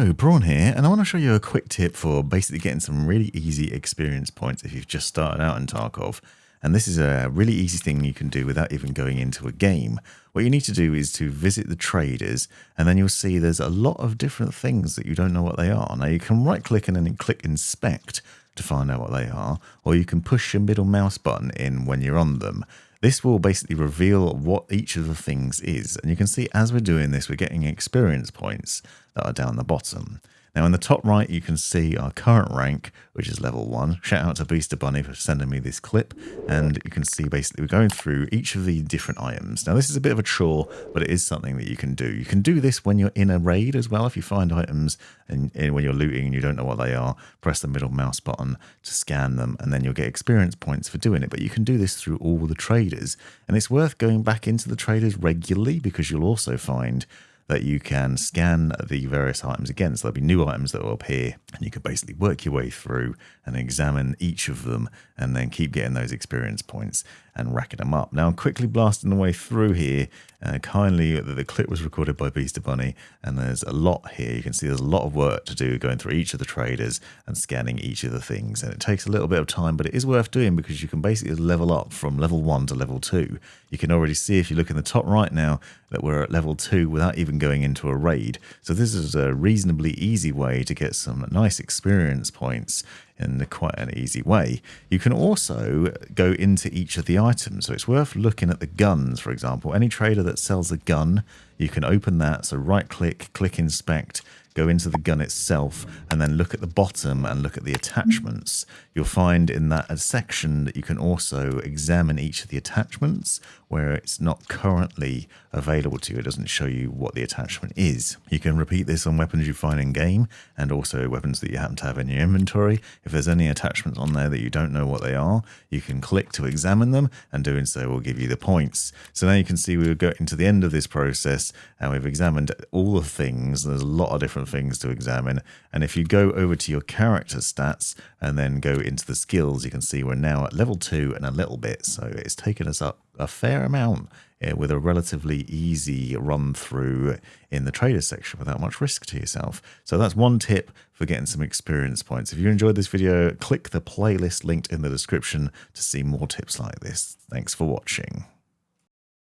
Hello, Braun here, and I want to show you a quick tip for basically getting some really easy experience points if you've just started out in Tarkov. And this is a really easy thing you can do without even going into a game. What you need to do is to visit the traders, and then you'll see there's a lot of different things that you don't know what they are. Now you can right click and then click inspect to find out what they are, or you can push your middle mouse button in when you're on them. This will basically reveal what each of the things is. And you can see as we're doing this, we're getting experience points that are down the bottom. Now in the top right, you can see our current rank, which is level 1. Shout out to Beaster Bunny for sending me this clip. And you can see basically we're going through each of the different items. Now this is a bit of a chore, but it is something that you can do. You can do this when you're in a raid as well. If you find items and when you're looting and you don't know what they are, press the middle mouse button to scan them, and then you'll get experience points for doing it. But you can do this through all the traders. And it's worth going back into the traders regularly, because you'll also find that you can scan the various items again. So there'll be new items that will appear, and you can basically work your way through and examine each of them and then keep getting those experience points and racking them up. Now I'm quickly blasting the way through here. Kindly, the clip was recorded by Beaster Bunny, and there's a lot here. You can see there's a lot of work to do going through each of the traders and scanning each of the things. And it takes a little bit of time, but it is worth doing because you can basically level up from level 1 to level 2. You can already see, if you look in the top right now, that we're at level 2 without even going into a raid. So this is a reasonably easy way to get some nice experience points in quite an easy way. You can also go into each of the items. So it's worth looking at the guns, for example. Any trader that sells a gun, you can open that. So right click, click inspect, go into the gun itself, and then look at the bottom and look at the attachments. You'll find in that a section that you can also examine each of the attachments where it's not currently available to you. It doesn't show you what the attachment is. You can repeat this on weapons you find in game, and also weapons that you happen to have in your inventory. If there's any attachments on there that you don't know what they are, you can click to examine them, and doing so will give you the points. So now you can see we're getting to the end of this process, and we've examined all the things. There's a lot of different things to examine, and if you go over to your character stats and then go into the skills, you can see we're now at level 2 and a little bit, so it's taken us up a fair amount with a relatively easy run through in the trader section without much risk to yourself. So that's one tip for getting some experience points. If you enjoyed this video, click the playlist linked in the description to see more tips like this. Thanks for watching.